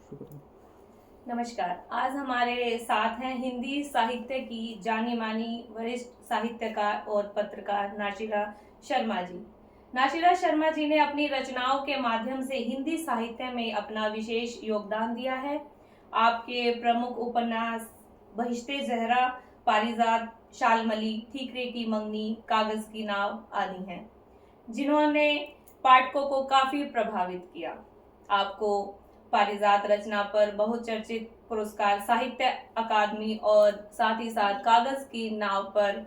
नमस्कार। आज हमारे साथ हैं हिंदी साहित्य की जानी मानी वरिष्ठ साहित्यकार और पत्रकार नाशिरा शर्मा जी। नाशिरा शर्मा जी ने अपनी रचनाओं के माध्यम से हिंदी साहित्य में अपना विशेष योगदान दिया है। आपके प्रमुख उपन्यास बहिश्ते ज़हरा, पारिजात, शालमली, ठीकरे की मंगनी, कागज की नाव आदि हैं, जिन्होंने पाठकों को काफी प्रभावित किया। आपको पारिजात रचना पर बहुचर्चित पुरस्कार साहित्य अकादमी और साथ ही साथ कागज की नाव पर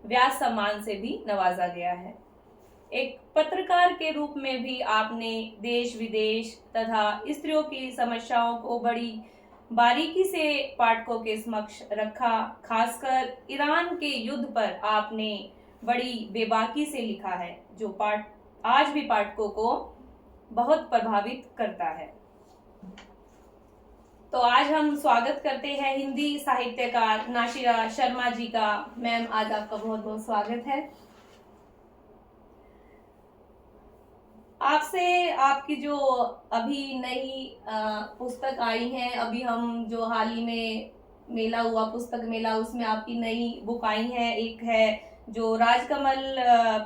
व्यास सम्मान से भी नवाजा गया है। एक पत्रकार के रूप में भी आपने देश विदेश तथा स्त्रियों की समस्याओं को बड़ी बारीकी से पाठकों के समक्ष रखा। खासकर ईरान के युद्ध पर आपने बड़ी बेबाकी से लिखा है, जो पाठ आज भी पाठकों को बहुत प्रभावित करता है। तो आज हम स्वागत करते हैं हिंदी साहित्यकार नाशिरा शर्मा जी का। मैम, आज आपका बहुत बहुत स्वागत है। आपसे आपकी जो अभी नई पुस्तक आई है, अभी हम जो हाल ही में मेला हुआ, पुस्तक मेला, उसमें आपकी नई बुक आई है। एक है जो राजकमल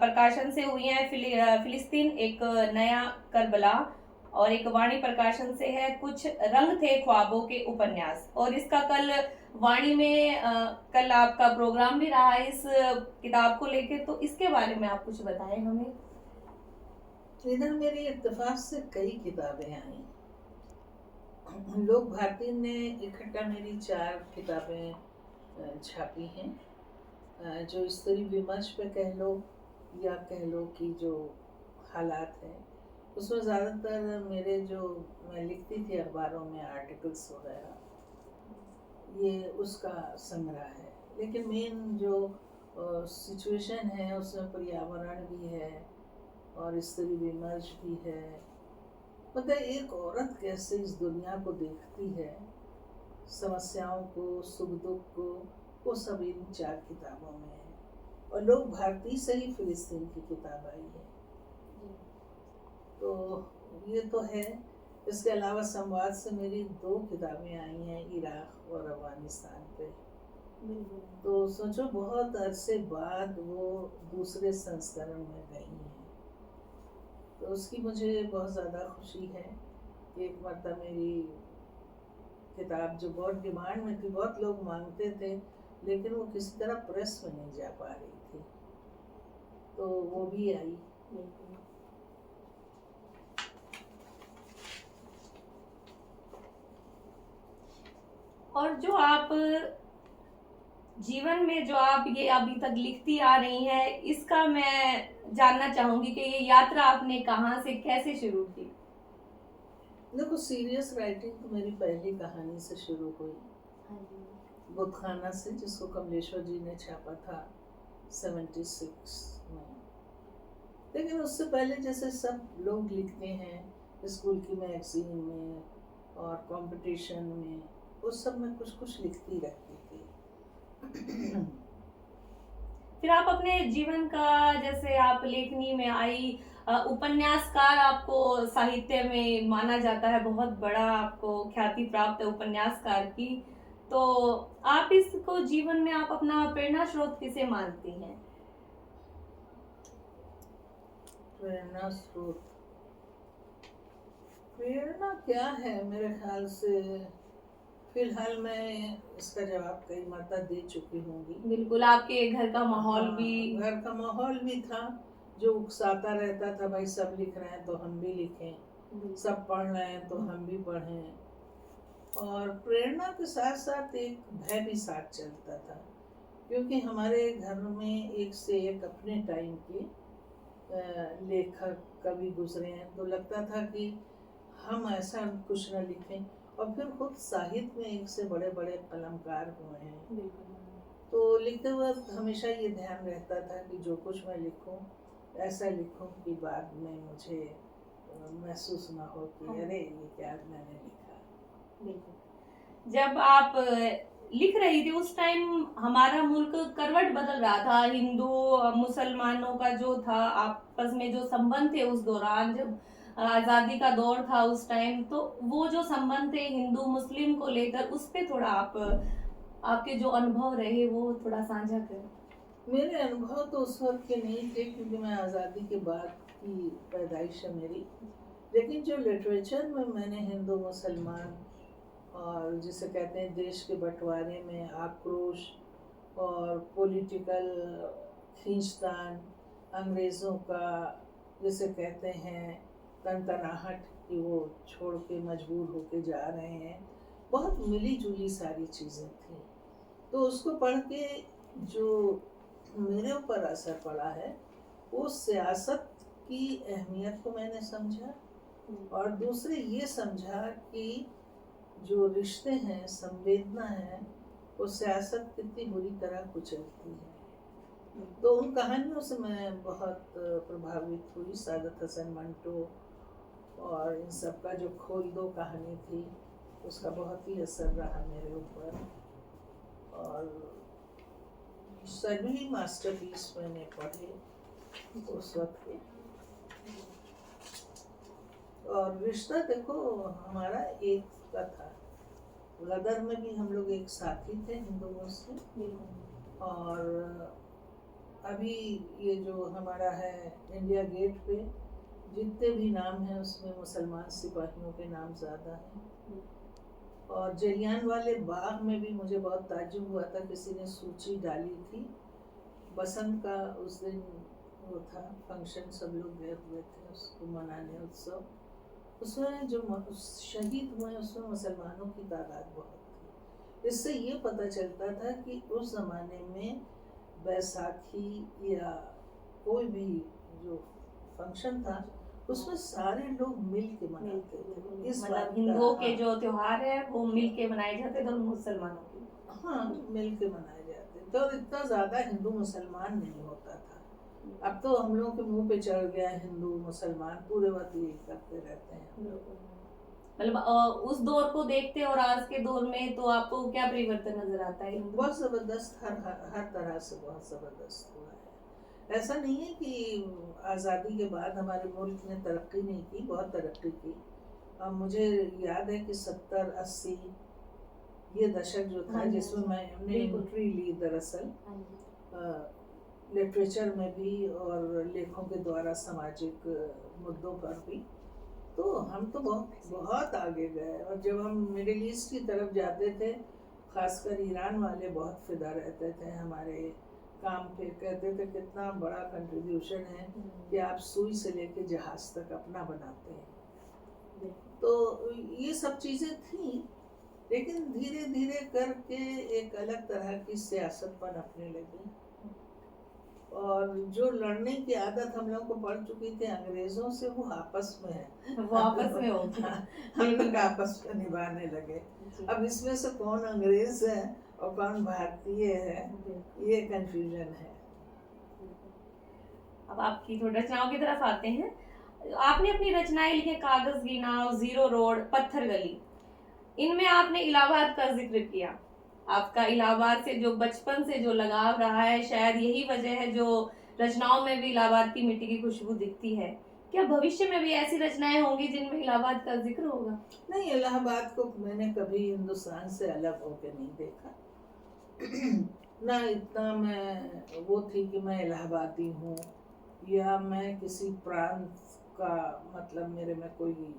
प्रकाशन से हुई है, फिलिस्तीन एक नया करबला, और एक वाणी प्रकाशन से है कुछ रंग थे ख्वाबों के उपन्यास। और इसका कल वाणी में कल आपका प्रोग्राम भी रहा है इस किताब को लेकर, तो इसके बारे में आप कुछ बताएं हमें। इधर मेरी इत्तेफाक से कई किताबें आई। लोक भारती ने इकट्ठा मेरी 4 किताबें छापी हैं, जो स्त्री विमर्श पे कह लो या कह लो कि जो हालात हैं उसमें ज़्यादातर मेरे जो मैं लिखती थी अखबारों में आर्टिकल्स वगैरह, ये उसका संग्रह है। लेकिन मेन जो सिचुएशन है उसमें पर्यावरण भी है और स्त्री विमर्श भी है। पता है एक औरत कैसे इस दुनिया को देखती है, समस्याओं को, सुख दुख को, वो सब इन 4 किताबों में है। और लोक भारती से ही फिलिस्तीन की किताब आई है, तो ये तो है। इसके अलावा संवाद से मेरी 2 किताबें आई हैं इराक और अफगानिस्तान पे। तो सोचो बहुत अरसे बाद वो दूसरे संस्करण में गई हैं, तो उसकी मुझे बहुत ज़्यादा खुशी है कि एक मरतबा मेरी किताब जो बहुत डिमांड में थी, बहुत लोग मांगते थे, लेकिन वो किसी तरह प्रेस में नहीं जा पा रही थी, तो वो भी आई। और जो आप जीवन में जो आप ये अभी तक लिखती आ रही हैं, इसका मैं जानना चाहूंगी कि ये यात्रा आपने कहाँ से कैसे शुरू की। देखो, सीरियस राइटिंग तो मेरी पहली कहानी से शुरू हुई, बुतखाना से, जिसको कमलेश्वर जी ने छापा था 76 में। लेकिन उससे पहले जैसे सब लोग लिखते हैं स्कूल की मैगजीन में और कंपटीशन में, उस सब में कुछ कुछ लिखती रहती थी। फिर आप अपने जीवन का, जैसे आप लेखनी में आई, उपन्यासकार आपको साहित्य में माना जाता है, बहुत बड़ा आपको ख्याति प्राप्त है उपन्यासकार की, तो आप इसको जीवन में आप अपना प्रेरणा स्रोत किसे मानती हैं? प्रेरणा स्रोत, प्रेरणा क्या है मेरे ख्याल से, फिलहाल मैं इसका जवाब कई मरतबा दे चुकी होंगी। बिल्कुल, आपके घर का माहौल भी, घर का माहौल भी था जो उकसाता रहता था, भाई सब लिख रहे हैं तो हम भी लिखें, सब पढ़ रहे हैं तो हम भी पढ़ें। और प्रेरणा के साथ साथ एक भय भी साथ चलता था, क्योंकि हमारे घर में एक से एक अपने टाइम के लेखक कवि गुजरे हैं, तो लगता था कि हम ऐसा कुछ न लिखें। और फिर खुद साहित्य में एक से बड़े बड़े कलमकार हुए हैं, तो लिखते वक्त हमेशा ये ध्यान रहता था कि जो कुछ मैं लिखूं ऐसा लिखूं कि बाद में मुझे महसूस ना हो कि अरे ये क्या मैंने लिखा। जब आप लिख रही थी उस टाइम हमारा मुल्क करवट बदल रहा था, हिंदू मुसलमानों का जो था आपस में जो संबंध थे, उस दौरान जब आज़ादी का दौर था उस टाइम, तो वो जो संबंध थे हिंदू मुस्लिम को लेकर, उस पे थोड़ा आप आपके जो अनुभव रहे वो थोड़ा साझा करें। मेरे अनुभव तो उस वक्त के नहीं थे, क्योंकि मैं आज़ादी के बाद की पैदाइश है मेरी। लेकिन जो लिटरेचर में मैंने हिंदू मुसलमान और जिसे कहते हैं देश के बंटवारे में आक्रोश और पॉलिटिकल खींचतान, अंग्रेज़ों का जिसे कहते हैं तनतनाहट कि वो छोड़ के मजबूर होके जा रहे हैं, बहुत मिली जुली सारी चीज़ें थी। तो उसको पढ़ के जो मेरे ऊपर असर पड़ा है वो सियासत की अहमियत को मैंने समझा, और दूसरे ये समझा कि जो रिश्ते हैं, संवेदना है, वो सियासत कितनी बुरी तरह कुचलती है। तो उन कहानियों से मैं बहुत प्रभावित हुई। सादत हसन मंटो और इन सब का जो खोल दो कहानी थी, उसका बहुत ही असर रहा मेरे ऊपर। और सभी मास्टरपीस मैंने पढ़े उस वक्त के। और रिश्ता देखो हमारा एक का था। गदर में भी हम लोग एक साथी थे, हिंदू मुस्लिम। और अभी ये जो हमारा है इंडिया गेट पे जितने भी नाम हैं उसमें मुसलमान सिपाहियों के नाम ज़्यादा हैं। और जलियान वाले बाग में भी मुझे बहुत ताज्जुब हुआ था, किसी ने सूची डाली थी बसंत का, उस दिन वो था फंक्शन, सब लोग गए हुए थे उसको मनाने, उत्सव। उसमें जो शहीद हुए उसमें मुसलमानों की तादाद बहुत थी। इससे ये पता चलता था कि उस ज़माने में बैसाखी या कोई भी जो फंक्शन था उसमें सारे लोग मिल के मनाते थे। इस बात हिंदुओं के जो त्योहार है वो मिल के मनाए जाते थे और मुसलमानों के मिल के मनाए जाते थे। और इतना ज़्यादा हिंदू मुसलमान नहीं होता था। अब तो हम लोगों के मुंह पे चढ़ गया हिंदू मुसलमान, पूरे वक्त यही करते रहते हैं। मतलब उस दौर को देखते और आज के दौर में तो आपको क्या परिवर्तन नजर आता है? बहुत ज़बरदस्त, हर तरह से बहुत ज़बरदस्त हुआ है। ऐसा नहीं है कि आज़ादी के बाद हमारे मुल्क ने तरक्की नहीं की, बहुत तरक्की की। मुझे याद है कि 70-80 ये दशक जो था जिसमें मैंने एंट्री ली दरअसल लिटरेचर में भी और लेखों के द्वारा सामाजिक मुद्दों पर भी, तो हम तो बहुत आगे गए। और जब हम मिडिल ईस्ट की तरफ जाते थे, खासकर ईरान वाले बहुत फिदा रहते थे हमारे काम पे, कहते थे कितना बड़ा कंट्रीब्यूशन है कि आप सुई से लेके जहाज तक अपना बनाते हैं। तो ये सब चीज़ें थी, लेकिन धीरे धीरे करके एक अलग तरह की सियासत पनपने लगी। और जो लड़ने की आदत हम लोग को पड़ चुकी थी अंग्रेजों से, वो आपस में है, वो आपस में हो गया। हम लोग आपस में निभाने लगे। अब इसमें से कौन अंग्रेज है और कौन भारतीय है, ये कंफ्यूजन है। अब आपकी थोड़ी रचनाओं की तरफ आते हैं। आपने अपनी रचनाएं लिखी कागज की नाव, जीरो रोड, पत्थर गली। इनमें आपने इलाहाबाद का जिक्र किया। आपका इलाहाबाद से जो बचपन से जो लगाव रहा है, शायद यही वजह है जो रचनाओं में भी इलाहाबाद की मिट्टी की खुशबू दिखती है। क्या भविष्य में भी ऐसी रचनाएं होंगी जिनमें इलाहाबाद का जिक्र होगा? नहीं, इलाहाबाद को मैंने कभी हिंदुस्तान से अलग होकर नहीं देखा। ना इतना मैं वो थी कि मैं इलाहाबादी हूँ या मैं किसी प्रांत का, मतलब मेरे में कोई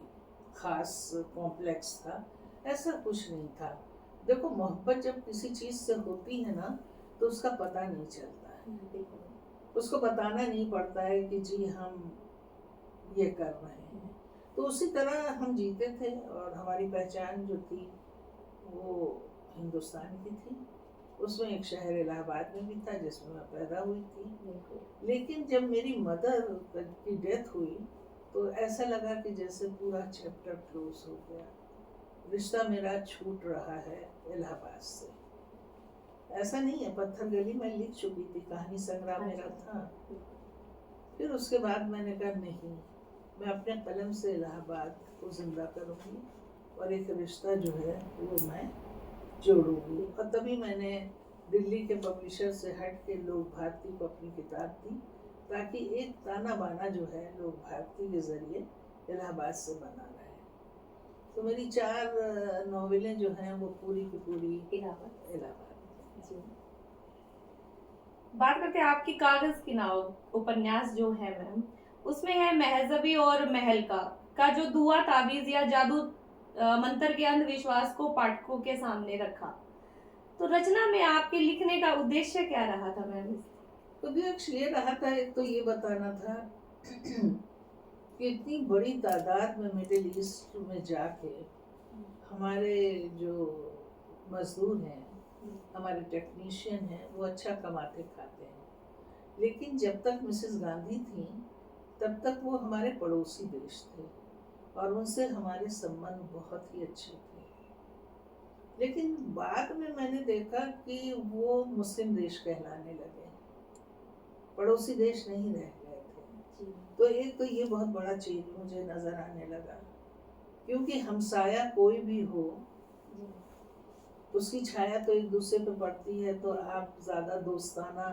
खास कॉम्प्लेक्स था, ऐसा कुछ नहीं था। देखो, मोहब्बत जब किसी चीज़ से होती है ना तो उसका पता नहीं चलता है, उसको बताना नहीं पड़ता है कि जी हम ये कर रहे हैं। तो उसी तरह हम जीते थे और हमारी पहचान जो थी वो हिंदुस्तान की थी। उसमें एक शहर इलाहाबाद में भी था जिसमें मैं पैदा हुई थी। लेकिन जब मेरी मदर की डेथ हुई तो ऐसा लगा कि जैसे पूरा चैप्टर क्लोज हो गया, रिश्ता मेरा छूट रहा है इलाहाबाद से। ऐसा नहीं है, पत्थर गली में लिख चुकी थी, कहानी संग्रह मेरा था। फिर उसके बाद मैंने कहा नहीं, मैं अपने कलम से इलाहाबाद को जिंदा करूँगी और एक रिश्ता जो है वो मैं जोड़ूंगी। और तभी मैंने दिल्ली के पब्लिशर से हट के लोक भारती को अपनी किताब दी, ताकि एक ताना बाना जो है लोक भारती के ज़रिए इलाहाबाद से बनाना है। तो मेरी 4 नॉवेलें जो हैं वो पूरी की पूरी इलाहाबाद। जी। बात करते हैं आपकी कागज की नाव उपन्यास जो है मैम, उसमें है महजबी और महल का जो दुआ ताबीज या जादू मंत्र के अंधविश्वास को पाठकों के सामने रखा। तो रचना में आपके लिखने का उद्देश्य क्या रहा था मैम? उद्देश्य ये रहा था, एक तो ये बताना था कि इतनी बड़ी तादाद में मिडिल ईस्ट में जाके हमारे जो मजदूर हैं, हमारे टेक्नीशियन हैं, वो अच्छा कमाते खाते हैं, लेकिन जब तक मिसेस गांधी थी तब तक वो हमारे पड़ोसी देश थे और उनसे हमारे संबंध बहुत ही अच्छे थे। लेकिन बाद में मैंने देखा कि वो मुस्लिम देश कहलाने लगे, पड़ोसी देश नहीं रह गए थे। तो एक तो ये बहुत बड़ा चीज मुझे नजर आने लगा, क्योंकि हमसाया कोई भी हो उसकी छाया तो एक दूसरे पे पड़ती है, तो आप ज्यादा दोस्ताना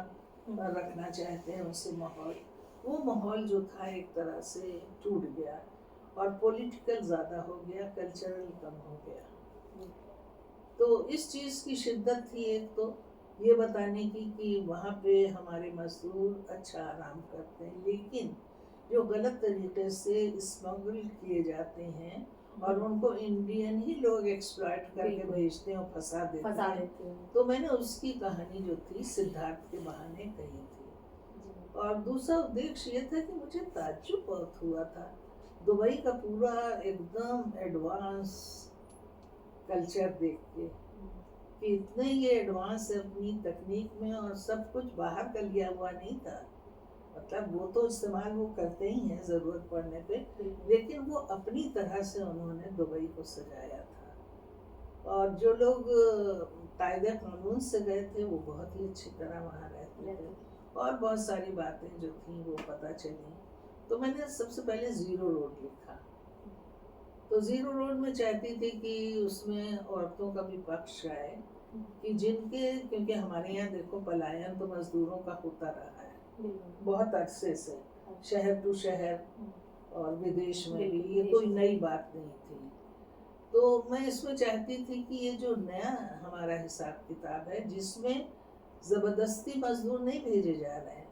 रखना चाहते हैं उससे माहौल। वो माहौल जो था एक तरह से टूट गया और पॉलिटिकल ज्यादा हो गया, कल्चरल कम हो गया। तो इस चीज की शिद्दत थी, एक तो ये बताने की कि वहाँ पे हमारे मजदूर अच्छा आराम करते हैं, लेकिन जो गलत तरीके से स्मगल किए जाते हैं और उनको इंडियन ही लोग एक्सप्लॉइट करके भेजते हैं और फंसा देते हैं। तो मैंने उसकी कहानी जो थी सिद्धार्थ के बहाने कही थी। और दूसरा उद्देश्य ये था कि मुझे ताज्जुब बहुत हुआ था, दुबई का पूरा एकदम एडवांस कल्चर देख के कि इतने ये एडवांस है अपनी तकनीक में, और सब कुछ बाहर का लिया हुआ नहीं था। मतलब वो तो इस्तेमाल वो करते ही हैं ज़रूरत पड़ने पे, लेकिन वो अपनी तरह से उन्होंने दुबई को सजाया था। और जो लोग कायदे कानून से गए थे वो बहुत ही अच्छी तरह वहाँ रहते थे, और बहुत सारी बातें जो थी वो पता चली। तो मैंने सबसे पहले ज़ीरो रोड लिखा। तो ज़ीरो रोड में चाहती थी कि उसमें औरतों का भी पक्ष आए, कि जिनके, क्योंकि हमारे यहाँ देखो पलायन तो मजदूरों का होता रहा है बहुत अरसे से, शहर टू शहर और विदेश में भी, ये कोई नई बात नहीं थी। तो मैं इसमें चाहती थी कि ये जो नया हमारा हिसाब किताब है, जिसमें ज़बरदस्ती मजदूर नहीं भेजे जा रहे हैं,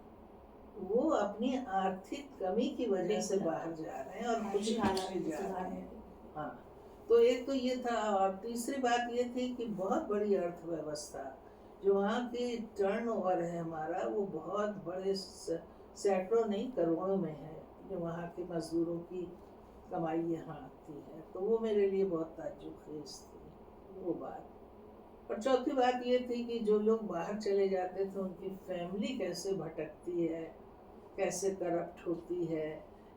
वो अपनी आर्थिक कमी की वजह से बाहर जा रहे हैं और खुशी खुशी जा रहे हैं। हाँ, तो एक तो ये था। और तीसरी बात ये थी कि बहुत बड़ी अर्थव्यवस्था जो वहाँ की टर्नओवर है हमारा, वो बहुत बड़े सैकड़ों नहीं करोड़ों में है, जो वहाँ के मजदूरों की कमाई यहाँ आती है। तो वो मेरे लिए बहुत ताज्जुब-खेज़ थी वो बात। और चौथी बात ये थी कि जो लोग बाहर चले जाते थे उनकी फैमिली कैसे भटकती है, कैसे करप्ट होती है,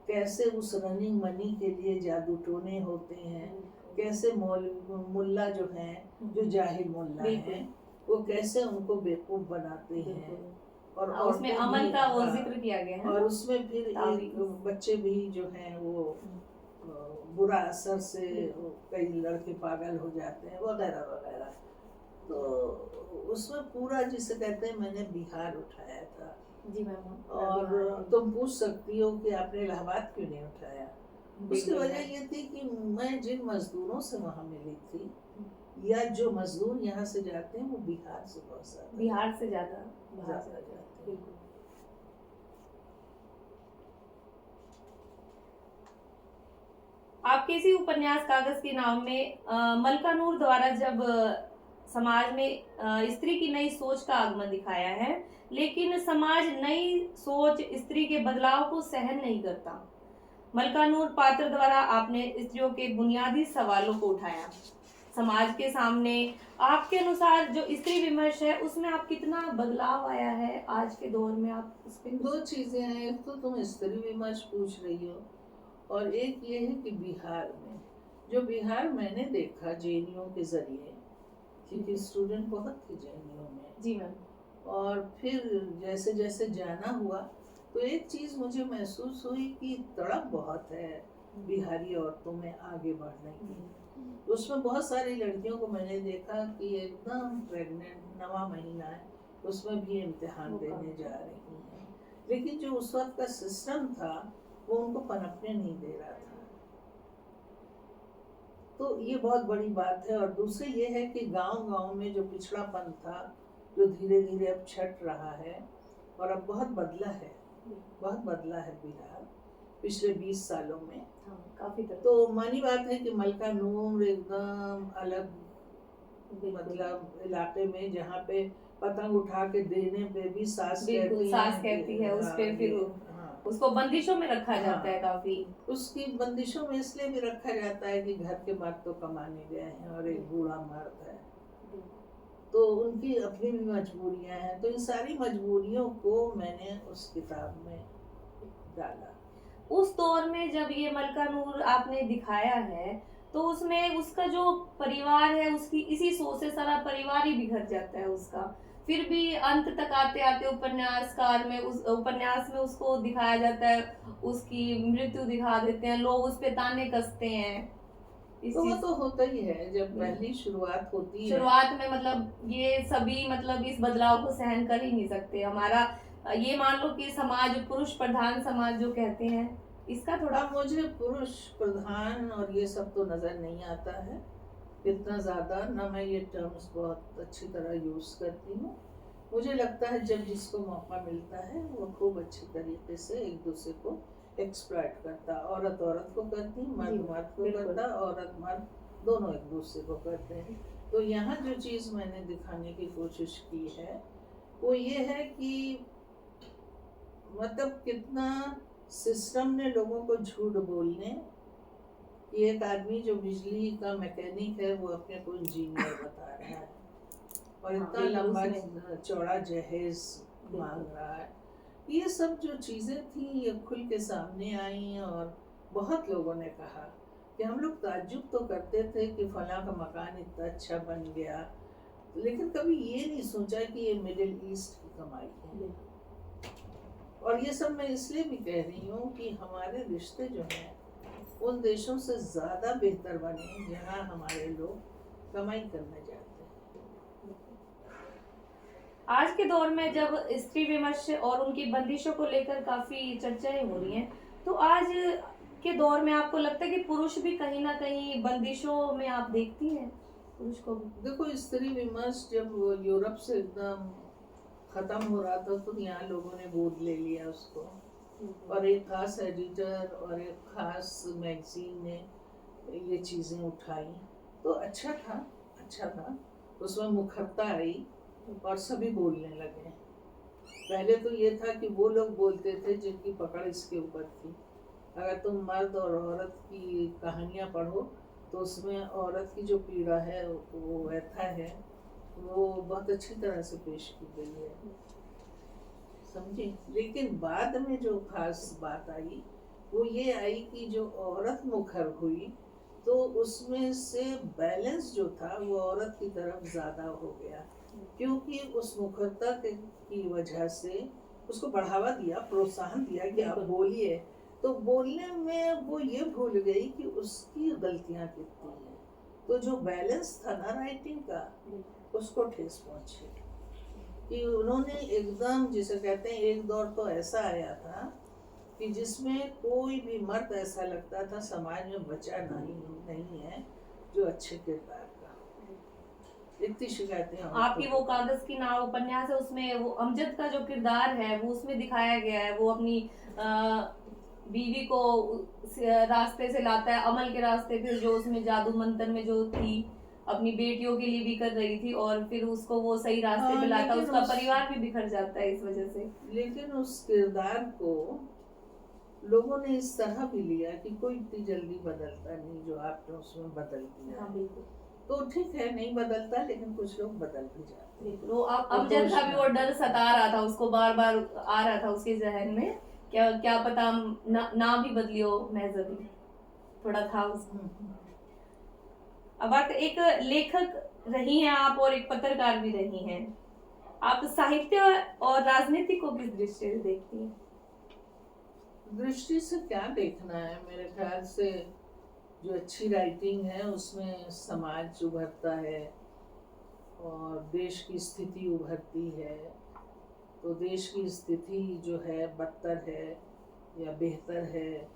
कैसे उस रनिंग मनी के लिए जादू टोने होते हैं, कैसे मुल्ला जो हैं, जो जाहिल मुल्ला हैं, वो कैसे उनको बेवकूफ़ बनाते हैं। और उसमें अमन का वो जिक्र किया गया है। और उसमें फिर एक बच्चे भी जो हैं वो बुरा असर से कई लड़के पागल हो जाते हैं वगैरह वगैरह। तो उसमें पूरा जिसे कहते हैं मैंने बिहार उठाया था। जी मैम। और तुम पूछ सकती हो कि आपने इलाहाबाद क्यों नहीं उठाया। उसकी वजह ये थी कि मैं जिन मजदूरों से वहाँ मिली थी, या जो मजदूर यहाँ से जाते हैं, वो बिहार से बहुत ज्यादा, बिहार से ज्यादा जाते हैं। आपके इसी उपन्यास कागज के नाम में मलका नूर द्वारा जब समाज में स्त्री की नई सोच का आगमन दिखाया है, लेकिन समाज नई सोच स्त्री के बदलाव को सहन नहीं करता। मलका नूर पात्र द्वारा आपने स्त्रियों के बुनियादी सवालों को उठाया समाज के सामने। आपके अनुसार जो स्त्री विमर्श है उसमें आप कितना बदलाव आया है आज के दौर में? आप उसके दो चीजें हैं, एक तो तुम स्त्री विमर्श पूछ रही हो, और एक ये है कि बिहार में, जो बिहार मैंने देखा जेएनयू के जरिए, क्योंकि स्टूडेंट बहुत थे जेएनयू में। जी मैम। और फिर जैसे जैसे जाना हुआ तो एक चीज़ मुझे महसूस हुई कि तड़प बहुत है बिहारी औरतों में आगे बढ़ने की। उसमें बहुत सारी लड़कियों को मैंने देखा कि एकदम प्रेग्नेंट, 9वां महीना है, उसमें भी इम्तिहान देने जा रही हैं, लेकिन जो उस वक्त का सिस्टम था वो उनको पनपने नहीं दे रहा था। तो ये बहुत बड़ी बात है। और दूसरी ये है कि गांव-गांव में जो पिछड़ापन था, जो धीरे-धीरे अब छँट रहा है और अब बहुत बदला है, बहुत बदला है बिहार पिछले 20 सालों में। हाँ, काफी तरह तो मानी बात है कि मलका नूर एकदम अलग बिल्कुल मतलब इलाके में जहाँ पे पतंग उठा के देने पे भी सास बिल्कुल कहती सास हैं कहती है, उस हाँ, पे फिर हाँ, उसको बंदिशों में रखा हाँ, जाता है काफी। उसकी बंदिशों में इसलिए भी रखा जाता है कि घर के मर्द तो कमाने गए हैं और एक बूढ़ा मर्द है, तो उनकी अपनी भी मजबूरियां हैं। तो इन सारी मजबूरियों को मैंने उस किताब में डाला। उस दौर में जब ये मलका नूर आपने दिखाया है, तो उसमें उसका जो परिवार है, उसकी इसी सोच से सारा परिवार ही बिखर जाता है उसका। फिर भी अंत तक आते आते उपन्यासकार में उस उपन्यास में उसको दिखाया जाता है, उसकी मृत्यु दिखा देते हैं, लोग उस पे ताने कसते हैं इस तो वो चीज। तो होता ही है जब पहली शुरुआत होती है। शुरुआत में मतलब ये सभी मतलब इस बदलाव को सहन कर ही नहीं सकते। हमारा ये मान लो कि समाज पुरुष प्रधान समाज जो कहते हैं, इसका थोड़ा अब मुझे पुरुष प्रधान और ये सब तो नजर नहीं आता है इतना ज्यादा, ना मैं ये टर्म्स बहुत अच्छी तरह यूज करती हूँ। मुझे लगता है जब जिसको मौका मिलता है वो खूब अच्छी तरीके से एक दूसरे को एक्सप्लॉइट करता, औरत औरत को करती, मर्द मर्द को बिल्कुल। करता, औरत मर्द दोनों एक दूसरे को करते हैं। तो यहाँ जो चीज़ मैंने दिखाने की कोशिश की है वो ये है कि मतलब कितना सिस्टम ने लोगों को झूठ बोलने कि एक आदमी जो बिजली का मैकेनिक है वो अपने को इंजीनियर बता रहा है और हाँ, इतना बिल्कुल, लंबा उसमें चौड़ा जहेज मांग रहा है। ये सब जो चीज़ें थी ये खुल के सामने आई और बहुत लोगों ने कहा कि हम लोग ताज्जुब तो करते थे कि फलां का मकान इतना अच्छा बन गया, लेकिन कभी ये नहीं सोचा कि ये मिडिल ईस्ट की कमाई है। और ये सब मैं इसलिए भी कह रही हूँ कि हमारे रिश्ते जो हैं उन देशों से ज़्यादा बेहतर बने जहाँ हमारे लोग कमाई करने जाते हैं। आज के दौर में जब स्त्री विमर्श और उनकी बंदिशों को लेकर काफी चर्चाएं हो रही हैं, तो आज के दौर में आपको लगता है कि पुरुष भी कहीं ना कहीं बंदिशों में आप देखती हैं पुरुष को भी? देखो स्त्री विमर्श जब यूरोप से एकदम ख़त्म हो रहा था तो यहाँ लोगों ने गोद ले लिया उसको और एक खास एडिटर और एक खास मैगजीन ने ये चीज़ें उठाई तो अच्छा था, अच्छा था। उसमें मुखरता आई और सभी बोलने लगे। पहले तो ये था कि वो लोग बोलते थे जिनकी पकड़ इसके ऊपर थी। अगर तुम मर्द और औरत की कहानियाँ पढ़ो तो उसमें औरत की जो पीड़ा है, वो व्यथा है, वो बहुत अच्छी तरह से पेश की गई है, समझी। लेकिन बाद में जो खास बात आई वो ये आई कि जो औरत मुखर हुई तो उसमें से बैलेंस जो था वो औरत की तरफ ज़्यादा हो गया, क्योंकि उस मुखरता की वजह से उसको बढ़ावा दिया, प्रोत्साहन दिया कि आप बोलिए। तो बोलने में वो ये भूल गई कि उसकी गलतियाँ कितनी हैं। तो जो बैलेंस था ना राइटिंग का, उसको ठेस पहुँची कि उन्होंने एकदम, जिसे कहते हैं एक दौर तो ऐसा आया था कि जिसमें कोई भी मर्द ऐसा लगता था समाज में बचा नहीं है जो अच्छे किरदार का। इतनी शिकायतें आपकी वो कागज की नाव उपन्यास है, उसमें वो अमजद का जो किरदार है वो उसमें दिखाया गया है। वो अपनी बीवी को रास्ते से लाता है, अमल के रास्ते पे, जो उसमें जादू मंत्र में जो थी अपनी बेटियों के लिए भी कर रही थी, और फिर उसको वो सही रास्ते पे लाता है। उसका परिवार भी बिखर जाता है इस वजह से। लेकिन उस किरदार को लोगों ने इस तरह भी लिया कि कोई इतनी जल्दी बदलता नहीं जो आपने उसमें बदल दिया। हाँ, बिल्कुल। तो ठीक है, नहीं बदलता, लेकिन कुछ लोग बदल भी जाते हैं। वो अमजद का भी वो डर सता रहा था उसको, बार बार आ रहा था उसके जहन में, क्या क्या पता ना भी बदली हो महजबी, थोड़ा था उसमें। अब बात, एक लेखक रही हैं आप और एक पत्रकार भी रही हैं, आप साहित्य और राजनीति को किस दृष्टि से देखती हैं? दृष्टि से क्या देखना है, मेरे ख्याल से जो अच्छी राइटिंग है उसमें समाज उभरता है और देश की स्थिति उभरती है। तो देश की स्थिति जो है बदतर है या बेहतर है,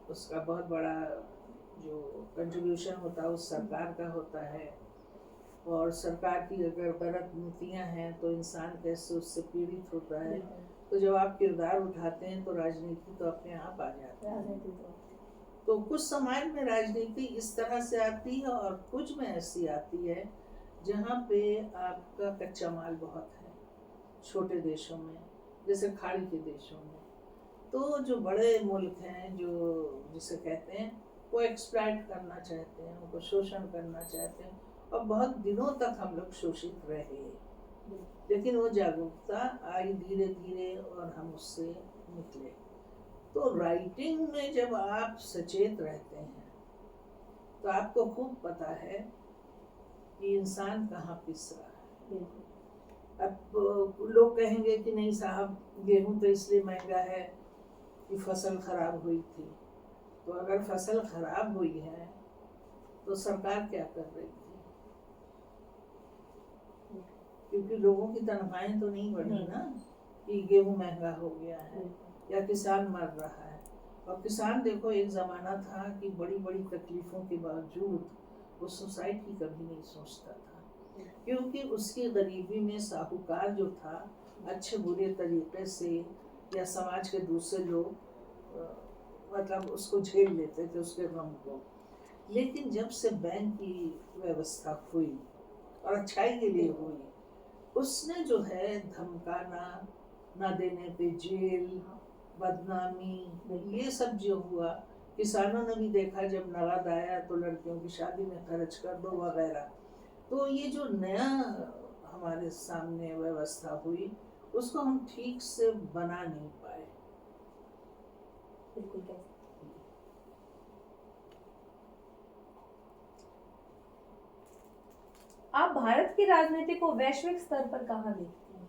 उसका बहुत बड़ा जो कंट्रीब्यूशन होता है उस सरकार का होता है, और सरकार की अगर गलत नीतियाँ हैं तो इंसान कैसे उससे पीड़ित होता है। तो जब आप किरदार उठाते हैं तो राजनीति तो अपने आप आ जाता है। तो कुछ समाज में राजनीति इस तरह से आती है और कुछ में ऐसी आती है जहाँ पे आपका कच्चा माल बहुत है, छोटे देशों में, जैसे खाड़ी के देशों में। तो जो बड़े मुल्क हैं, जो जिसे कहते हैं, वो एक्सप्लॉइट करना चाहते हैं, उनको शोषण करना चाहते हैं, और बहुत दिनों तक हम लोग शोषित रहे। लेकिन वो जागरूकता आई धीरे धीरे और हम उससे निकले। तो राइटिंग में जब आप सचेत रहते हैं तो आपको खूब पता है कि इंसान कहाँ पिस रहा है। अब लोग कहेंगे कि नहीं साहब, गेहूं तो इसलिए महंगा है कि फसल खराब हुई थी। तो अगर फसल खराब हुई है तो सरकार क्या कर रही थी? क्योंकि लोगों की तनख्वाहें तो नहीं बढ़ी ना कि गेहूं महंगा हो गया है या किसान मर रहा है। और किसान, देखो, एक ज़माना था कि बड़ी बड़ी तकलीफ़ों के बावजूद वो सोसाइटी कभी नहीं सोचता था, क्योंकि उसकी गरीबी में साहूकार जो था अच्छे बुरे तरीके से, या समाज के दूसरे लोग मतलब उसको झेल लेते थे, उसके गम को। लेकिन जब से बैंक की व्यवस्था हुई और अच्छाई के लिए हुई, उसने जो है धमकाना, ना देने पे जेल, बदनामी, ये सब जो हुआ, किसानों ने भी देखा जब नगद आया तो लड़कियों की शादी में खर्च कर दो वगैरह। तो ये जो नया हमारे सामने व्यवस्था हुई, उसको हम ठीक से बना नहीं पाए। बिल्कुल। आप भारत की राजनीति को वैश्विक स्तर पर कहाँ देखते हैं?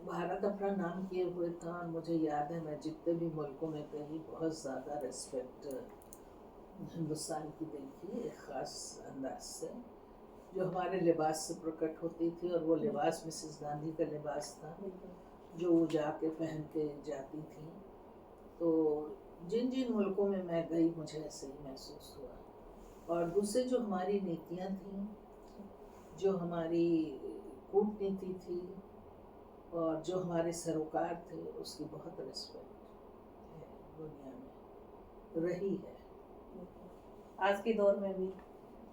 भारत अपना नाम किए हुए था, और मुझे याद है मैं जितने भी मुल्कों में गई बहुत ज़्यादा रिस्पेक्ट हिंदुस्तान की देखी, एक ख़ास अंदाज से, जो हमारे लिबास से प्रकट होती थी। और वो लिबास मिसेस गांधी का लिबास था जो वो जाके पहन के जाती थी। तो जिन जिन मुल्कों में मैं गई मुझे ऐसे ही महसूस हुआ। और दूसरे जो हमारी नीतियाँ थीं, जो हमारी कूटनीति थी, और जो हमारे सरोकार थे, उसकी बहुत रिस्पेक्ट है दुनिया में, रही है। आज के दौर में भी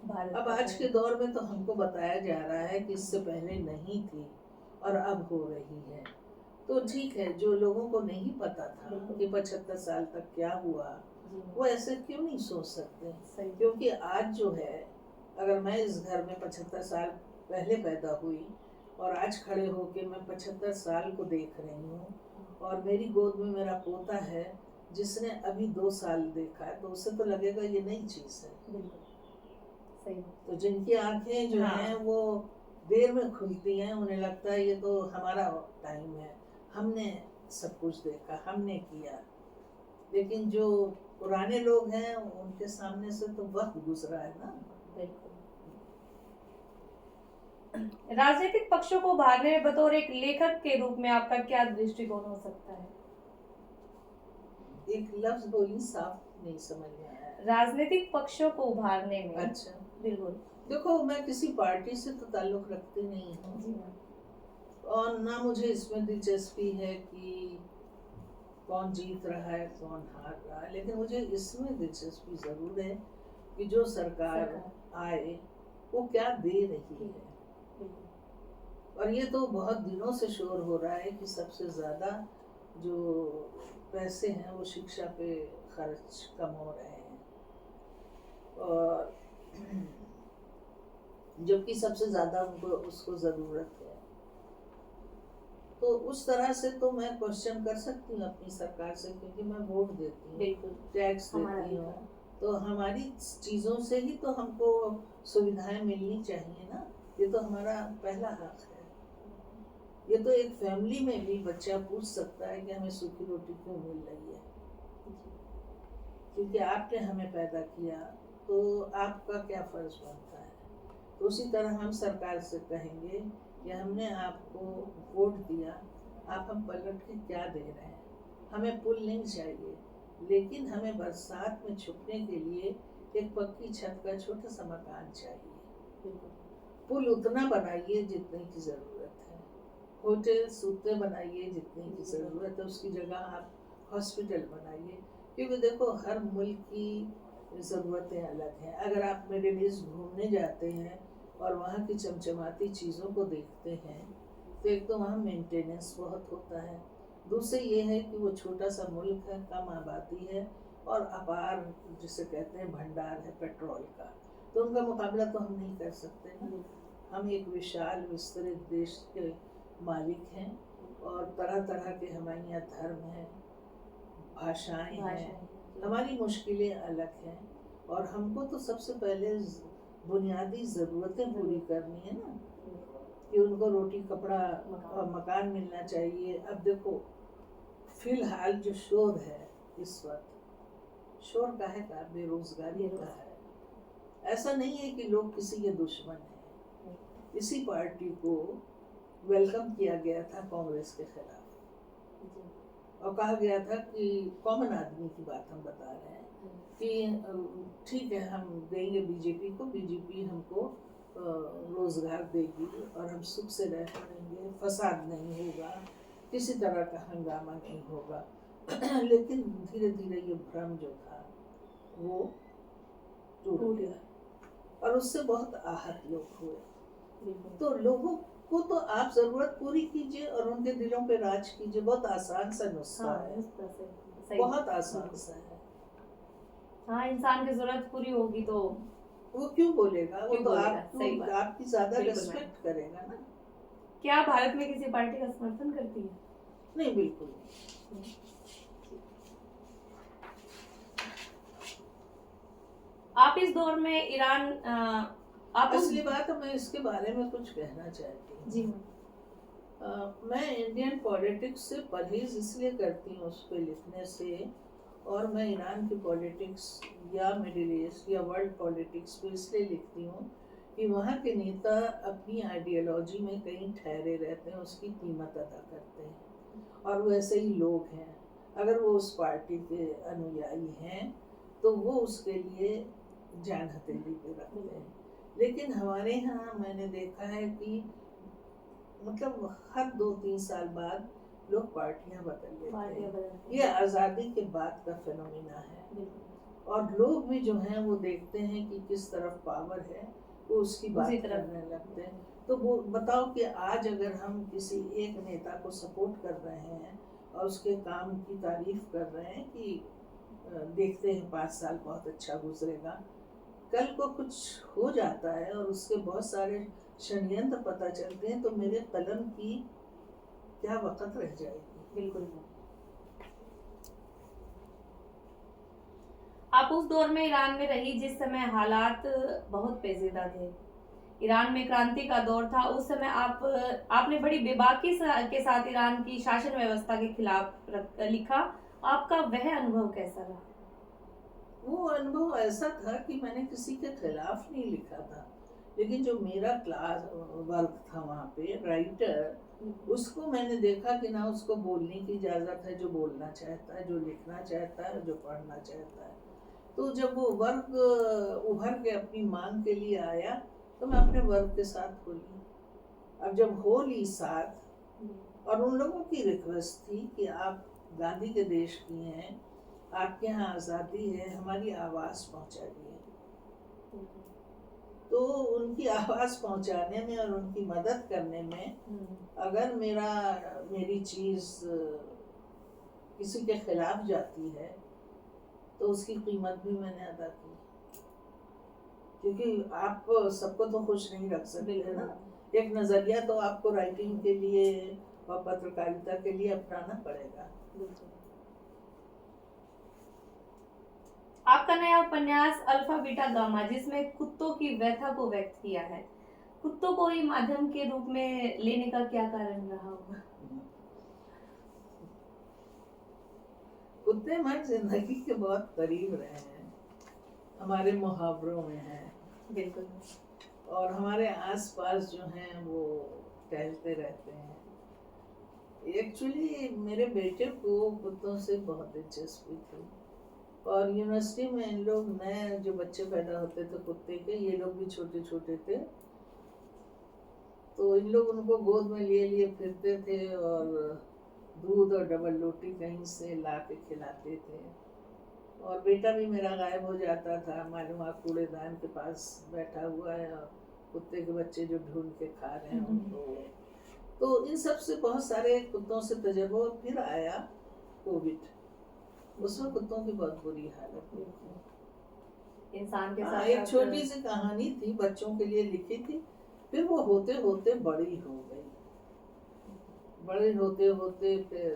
भारत, अब आज के दौर में तो हमको बताया जा रहा है कि इससे पहले नहीं थी और अब हो रही है। तो ठीक है, जो लोगों को नहीं पता था कि 75 साल तक क्या हुआ, वो ऐसे क्यों नहीं सोच सकते? क्योंकि आज जो है, अगर मैं इस घर में 75 साल पहले पैदा हुई और आज खड़े होके मैं 75 साल को देख रही हूँ, और मेरी गोद में मेरा पोता है जिसने अभी 2 साल देखा है, तो उससे तो लगेगा ये नई चीज़ है। सही। तो जिनकी आंखें जो हैं वो देर में खुलती हैं, उन्हें लगता है ये तो हमारा टाइम है, हमने सब कुछ देखा, हमने किया। लेकिन जो पुराने लोग हैं उनके सामने से तो वक्त गुजरा है ना। राजनीतिक पक्षों को उभारने में बतौर एक लेखक के रूप में आपका क्या दृष्टिकोण हो सकता है? एक लफ्ज बोली, साफ नहीं समझ में आया। राजनीतिक पक्षों को उभारने में। अच्छा, बिल्कुल। देखो, मैं किसी पार्टी से तो ताल्लुक रखती नहीं हूँ, और ना मुझे इसमें दिलचस्पी है कि कौन जीत रहा है कौन हार रहा है। लेकिन मुझे इसमें दिलचस्पी ज़रूर है कि जो सरकार आए वो क्या दे रही है। और ये तो बहुत दिनों से शोर हो रहा है कि सबसे ज़्यादा जो पैसे हैं वो शिक्षा पे खर्च कम हो रहे हैं, और जबकि सबसे ज़्यादा उनको उसको ज़रूरत है। तो उस तरह से तो मैं क्वेश्चन कर सकती हूँ अपनी सरकार से, क्योंकि मैं वोट देती हूँ, टैक्स देती हूँ, तो हमारी चीज़ों से ही तो हमको सुविधाएं मिलनी चाहिए ना। ये तो हमारा पहला हक है। ये तो एक फैमिली में भी बच्चा पूछ सकता है कि हमें सूखी रोटी क्यों मिल रही है, क्योंकि आपने हमें पैदा किया, तो आपका क्या फर्ज बनता है। तो उसी तरह हम सरकार से कहेंगे कि हमने आपको वोट दिया, आप हम पलट के क्या दे रहे हैं। हमें पुल नहीं चाहिए, लेकिन हमें बरसात में छुपने के लिए एक पक्की छत का छोटा सा मकान चाहिए। पुल उतना बनाइए जितने की ज़रूरत है, होटल्स उतने बनाइए जितने की ज़रूरत है, उसकी जगह आप हॉस्पिटल बनाइए। क्योंकि देखो हर मुल्क की ज़रूरतें अलग हैं। अगर आप मिडिल ईस्ट घूमने जाते हैं और वहाँ की चमचमाती चीज़ों को देखते हैं तो एक तो वहाँ मेंटेनेंस बहुत होता है, दूसरे ये है कि वो छोटा सा मुल्क है, कम आबादी है और अपार जिसे कहते हैं भंडार है पेट्रोल का, तो उनका मुकाबला तो हम नहीं कर सकते ना। हम एक विशाल विस्तृत देश के मालिक हैं और तरह तरह के हमारे यहाँ धर्म हैं, भाषाएं हैं, हमारी मुश्किलें अलग हैं और हमको तो सबसे पहले बुनियादी ज़रूरतें पूरी करनी है ना, कि उनको रोटी कपड़ा और मकान मिलना चाहिए। अब देखो फिलहाल जो शोर है इस वक्त, शोर काहे का, बेरोजगारी का है। ऐसा नहीं है कि लोग किसी के दुश्मन हैं, इसी पार्टी को वेलकम किया गया था कांग्रेस के खिलाफ और कहा गया था कि कॉमन आदमी की बात हम बता रहे हैं कि ठीक है हम देंगे बीजेपी को, बीजेपी हमको रोजगार देगी और हम सुख से रह पाएंगे, फसाद नहीं होगा, किसी तरह का हंगामा नहीं होगा। लेकिन धीरे धीरे ये भ्रम जो था वो टूट गया और उससे बहुत आहत लोग हुए। तो लोगों को तो आप जरूरत पूरी कीजिए और उनके दिलों पे राज कीजिए, बहुत आसान सा नुस्खा है, बहुत आसान सा है। हाँ, इंसान की जरूरत पूरी होगी तो वो क्यों बोलेगा, वो तो बोलेगा? आपकी ज्यादा रिस्पेक्ट करेगा ना। क्या भारत में किसी पार्टी का समर्थन करती है? नहीं, बिल्कुल नहीं। आप इस दौर में ईरान असली बात मैं इसके बारे में कुछ कहना चाहती हूँ। जी मैं इंडियन पॉलिटिक्स से परहेज इसलिए करती हूँ उस पर लिखने से, और मैं ईरान की पॉलिटिक्स या मिडिल ईस्ट या वर्ल्ड पॉलिटिक्स पे इसलिए लिखती हूँ कि वहाँ के नेता अपनी आइडियोलॉजी में कहीं ठहरे रहते हैं, उसकी कीमत अदा करते हैं और वैसे ही लोग हैं। अगर वो उस पार्टी के अनुयायी हैं तो वो उसके लिए जान हथेली पे रखते हैं। लेकिन हमारे यहाँ मैंने देखा है कि मतलब हर 2-3 साल बाद लोग पार्टियां बदल लेते हैं। ये आज़ादी के बाद का फेनोमेना है और लोग भी जो हैं वो देखते हैं कि किस तरफ पावर है, वो उसकी बात करने लगते हैं। तो वो बताओ कि आज अगर हम किसी एक नेता को सपोर्ट कर रहे हैं और उसके काम की तारीफ कर रहे हैं कि देखते हैं 5 साल बहुत अच्छा गुजरेगा, कल को कुछ हो जाता है और उसके बहुत सारे षड्यंत्र पता चलते हैं तो मेरे कलम की क्या वक़्त रह जाएगी। बिल्कुल। आप उस दौर में ईरान में रही जिस समय हालात बहुत पेचीदा थे, ईरान में क्रांति का दौर था। उस समय आपने बड़ी बेबाकी के साथ ईरान की शासन व्यवस्था के खिलाफ लिखा। आपका वह अनुभव कैसा रहा? वो अनुभव ऐसा था कि मैंने किसी के खिलाफ नहीं लिखा था, लेकिन जो मेरा क्लास वर्क था वहाँ पे राइटर, उसको मैंने देखा कि ना उसको बोलने की इजाज़त है, जो बोलना चाहता है, जो लिखना चाहता है, जो पढ़ना चाहता है। तो जब वो वर्ग उभर के अपनी मांग के लिए आया तो मैं अपने वर्ग के साथ बोली। अब जब हो ली साथ और उन लोगों की रिक्वेस्ट थी कि आप गांधी के देश की हैं, आपके यहाँ आज़ादी है, हमारी आवाज़ पहुँचाइए, तो उनकी आवाज़ पहुँचाने में और उनकी मदद करने में अगर मेरी चीज़ किसी के खिलाफ जाती है तो उसकी कीमत भी मैंने अदा की, क्योंकि आप सबको तो खुश नहीं रख सकते ना। एक नज़रिया तो आपको राइटिंग के लिए और पत्रकारिता के लिए अपनाना पड़ेगा। आपका नया उपन्यास अल्फा बीटा गामा, जिसमें कुत्तों की व्यथा को व्यक्त किया है, कुत्तों को ही माध्यम के रूप में लेने का क्या कारण रहा होगा? कुत्ते हमारी जिंदगी के बहुत करीब रहे हैं, हमारे मुहावरों में हैं। बिल्कुल। और हमारे आसपास जो हैं वो टहलते रहते हैं। एक्चुअली मेरे बेटे को कुत्तों से बहुत दिलचस्पी थी और यूनिवर्सिटी में इन लोग नए जो बच्चे पैदा होते थे कुत्ते के, ये लोग भी छोटे छोटे थे, तो इन लोग उनको गोद में लिए लिए फिरते थे और दूध और डबल रोटी कहीं से ला के खिलाते थे। और बेटा भी मेरा गायब हो जाता था, मालूम आप कूड़ेदान के पास बैठा हुआ है और कुत्ते के बच्चे जो ढूंढ के खा रहे हैं उनको। तो इन सब से बहुत सारे कुत्तों से तजुर्बा। फिर आया कोविड, उसमें कुत्तों की बहुत बुरी हालत हुई। इंसान के हाँ, साथ एक छोटी सी कहानी थी, बच्चों के लिए लिखी थी, फिर वो होते होते बड़ी हो गई, बड़े होते होते फिर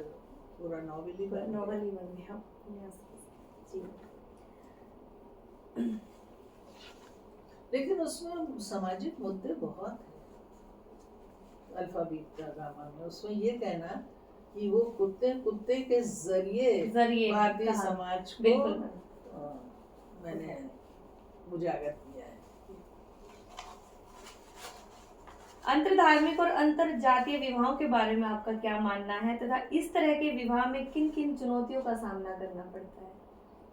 पूरा नॉवेल ही बन गया। जी। लेकिन उसमें सामाजिक मुद्दे बहुत हैं। अल्फाबेट का गामा में उसमें ये कहना कि वो कुत्ते के जरिए भारतीय समाज को मैंने उजागर किया है। अंतरधार्मिक और अंतर जातीय विवाहों के बारे में आपका क्या मानना है, तथा इस तरह के विवाह में किन किन चुनौतियों का सामना करना पड़ता है?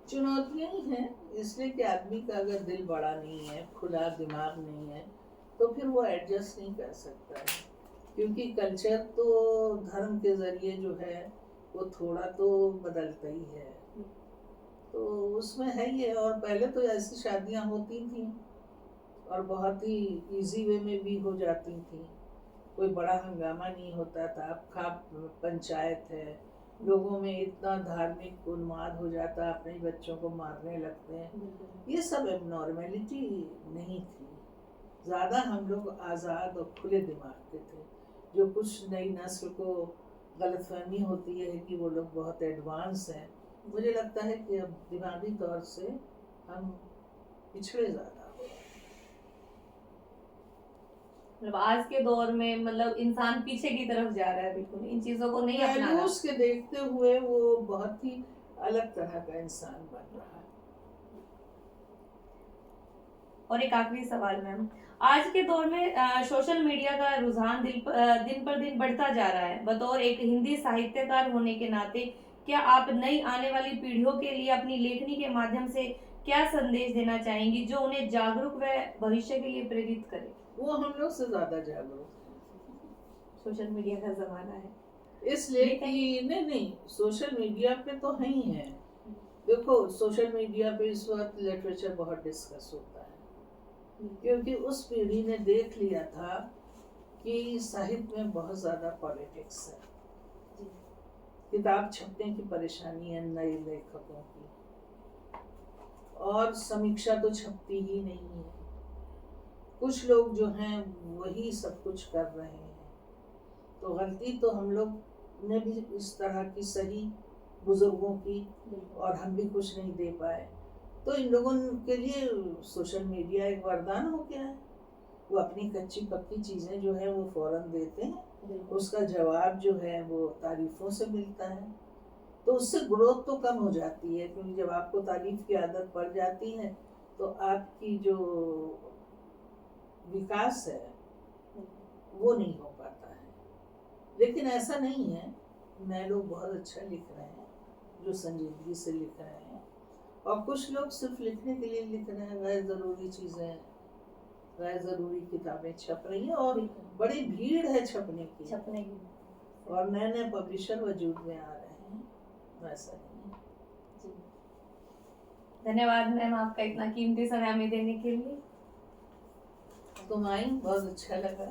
चुनौतियां ही हैं, इसलिए कि आदमी का अगर दिल बड़ा नहीं है, खुला दिमाग नहीं है, तो फिर वो एडजस्ट नहीं कर सकता है। क्योंकि कल्चर तो धर्म के जरिए जो है वो थोड़ा तो बदलता ही है, तो उसमें है ये। और पहले तो ऐसी शादियां होती थी और बहुत ही इजी वे में भी हो जाती थी, कोई बड़ा हंगामा नहीं होता था। अब खाप पंचायत है, लोगों में इतना धार्मिक उन्माद हो जाता, अपने बच्चों को मारने लगते हैं। ये सब एबनॉर्मेलिटी नहीं थी, ज़्यादा हम लोग आज़ाद और खुले दिमाग के थे। जो कुछ नई नस्ल को गलतफहमी होती है कि वो लोग बहुत एडवांस हैं, मुझे लगता है कि अब दिमागी तौर से हम पिछड़े ज़्यादा हो। मतलब आज के दौर में मतलब इंसान पीछे की तरफ जा रहा है, बिल्कुल इन चीजों को नहीं अपना रहा। उसके देखते हुए वो बहुत ही अलग तरह का इंसान बन रहा है। और एक आखिरी सवाल मैम, आज के दौर में सोशल मीडिया का रुझान दिन पर दिन बढ़ता जा रहा है। बतौर एक हिंदी साहित्यकार होने के नाते क्या आप नई आने वाली पीढ़ियों के लिए अपनी लेखनी के माध्यम से क्या संदेश देना चाहेंगी जो उन्हें जागरूक व भविष्य के लिए प्रेरित करे? वो हम लोग से ज्यादा जागरूक हैं। सोशल मीडिया का जमाना है, इसलिए कि नहीं, सोशल मीडिया पे तो है ही है। देखो, सोशल मीडिया पे इस वक्त लिटरेचर बहुत डिस्कस होता है, क्योंकि उस पीढ़ी ने देख लिया था कि साहित्य में बहुत ज्यादा पॉलिटिक्स है। किताब छपने की परेशानी है नए लेखकों की, और समीक्षा तो छपती ही नहीं है। कुछ लोग जो हैं वही सब कुछ कर रहे हैं, तो गलती तो हम लोग ने भी इस तरह की सही बुजुर्गों की, और हम भी कुछ नहीं दे पाए। तो इन लोगों के लिए सोशल मीडिया एक वरदान हो गया है। वो अपनी कच्ची पक्की चीजें जो है वो फौरन देते हैं, उसका जवाब जो है वो तारीफों से मिलता है। तो उससे ग्रोथ तो कम हो जाती है, क्योंकि जब आपको तारीफ की आदत पड़ जाती है तो आपकी जो विकास है वो नहीं हो पाता है। लेकिन ऐसा नहीं है, नए लोग बहुत अच्छा लिख रहे हैं, जो संजीदगी से लिख रहे हैं, और कुछ लोग सिर्फ लिखने के लिए लिख रहे हैं। गैर ज़रूरी चीज़ें, गैर ज़रूरी किताबें छप रही हैं, और बड़ी भीड़ है छपने की, और नए नए पब्लिशर वजूद में आ रहे हैं। वैसा नहीं है। धन्यवाद मैम आपका इतना कीमती समय हमें देने के लिए। तुम आई, बहुत अच्छा लगा।